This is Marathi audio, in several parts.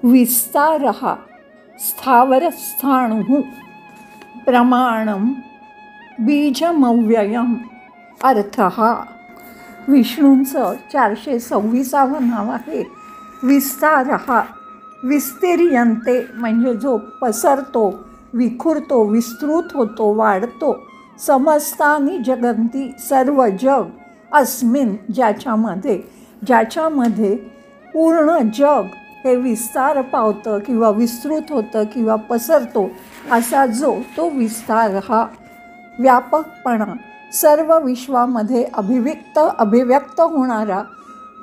विस्तारः स्थावरस्थाणुः प्रमाणं बीजमव्ययम् अर्थः. विष्णूंचं 426वं नाव आहे विस्तारः. विस्तीर्यन्ते म्हणजे जो पसरतो, विखुरतो, विस्तृत होतो, वाढतो. समस्तानि जगन्ति सर्व जग अस्मिन ज्याच्यामध्ये पूर्ण जग हे विस्तार पावतं किंवा विस्तृत होतं किंवा पसरतो असा जो तो विस्तार हा. व्यापकपणा सर्व विश्वामध्ये अभिव्यक्त होणारा,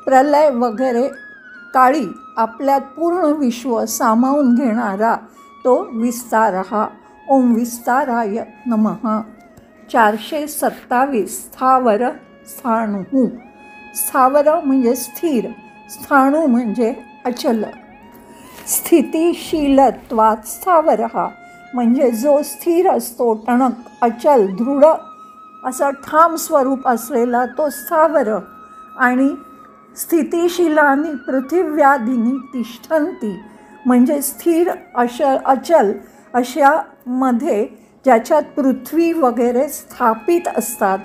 प्रलय वगैरे काळी आपल्यात पूर्ण विश्व सामावून घेणारा तो विस्तार हा. ओम विस्ताराय नमः. 427 स्थावर स्थाणुः. स्थावर म्हणजे स्थिर, स्थाणू म्हणजे अचल. स्थितिशीलत्वात् स्थावरः म्हणजे जो स्थिर असतो, टणक, अचल, दृढ असं ठाम स्वरूप असलेला तो स्थावर. आणि स्थितिशीलानि पृथिव्यादीनि तिष्ठन्ति म्हणजे स्थिर अचल अशामध्ये ज्याच्यात पृथ्वी वगैरे स्थापित असतात.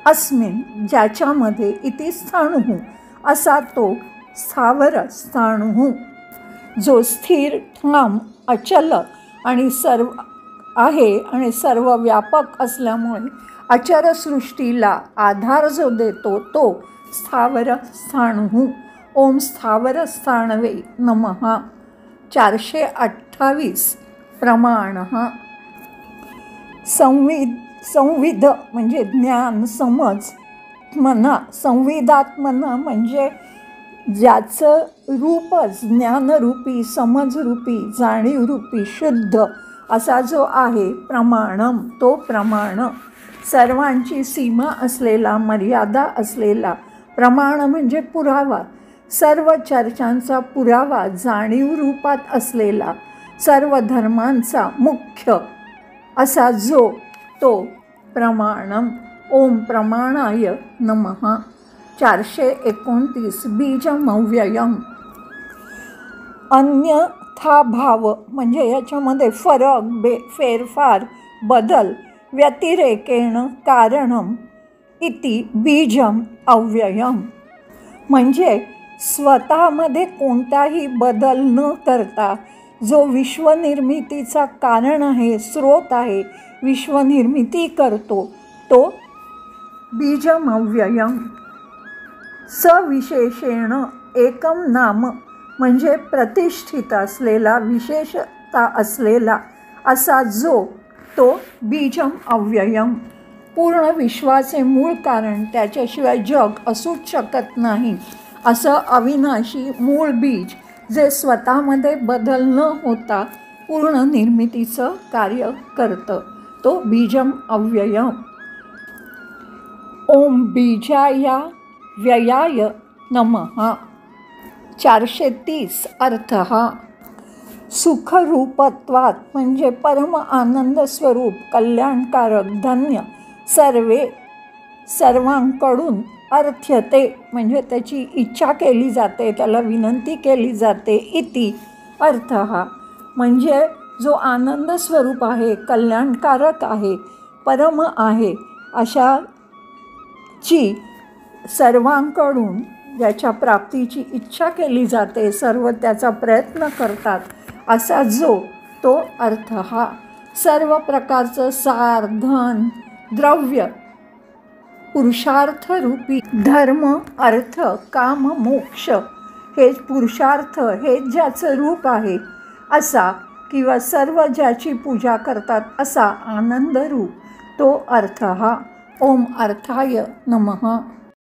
अस्मिन ज्याच्यामध्ये इति स्थाणुः असा तो स्थावर स्थाणुः. जो स्थिर, ठाम, अचल आणि सर्व व्यापक असल्यामुळे अचर सृष्टीला आधार जो देतो तो स्थावर स्थाणुः. ओम स्थावर स्थाणवे नमः. 428 प्रमाणः. संविद म्हणजे ज्ञान, समज. मना संविदात्मना म्हणजे ज्याचं रूपच ज्ञानरूपी, समजरूपी, जाणीवरूपी, शुद्ध असा जो आहे प्रमाणम तो प्रमाण. सर्वांची सीमा असलेला, मर्यादा असलेला. प्रमाण म्हणजे पुरावा, सर्व चर्चांचा पुरावा, जाणीव रूपात असलेला, सर्व धर्मांचा मुख्य असा जो तो प्रमाणम. ओम प्रमाणाय नमः. 429 बीजमव्ययम्. अन्यथा भाव म्हणजे याच्यामध्ये फरक, फेरफार, बदल. व्यतिरेकेण कारणम इति बीजम अव्ययम म्हणजे स्वतःमध्ये कोणताही बदल न करता जो विश्वनिर्मितीचा कारण आहे, स्रोत आहे, विश्वनिर्मिती करतो तो बीजमव्ययम्. सविशेषेण एकम नाम म्हणजे प्रतिष्ठित असलेला, विशेषता असलेला असा जो तो बीजम अव्ययम. पूर्ण विश्वाचे मूळ कारण, त्याच्याशिवाय जग असूच शकत नाही असं अविनाशी मूळ बीज जे स्वतःमध्ये बदल न होता पूर्ण निर्मितीचं कार्य करतं तो बीजम अव्ययम. ओम बीजाया व्ययाय नमः. 430 अर्थः. सुखरूपत्वात् म्हणजे परम आनंद स्वरूप, कल्याणकारक, धन्य, सर्वांकडून अर्थ्यते म्हणजे त्याची इच्छा केली जाते, त्याला विनंती केली जाते. इति अर्थः म्हणजे जो आनंद स्वरूप आहे, कल्याणकारक आहे, परम आहे अशाची सर्वांकडून ज्याच्या प्राप्तीची इच्छा केली जाते, सर्व त्याचा प्रयत्न करतात असा जो तो अर्थ हा. सर्व प्रकारचं सार, धन, द्रव्य, पुरुषार्थरूपी धर्म, अर्थ, काम, मोक्ष हे पुरुषार्थ हे ज्याचं रूप आहे असा किंवा सर्व ज्याची पूजा करतात असा आनंदरूप तो अर्थ हा. ओम अर्थाय नमः.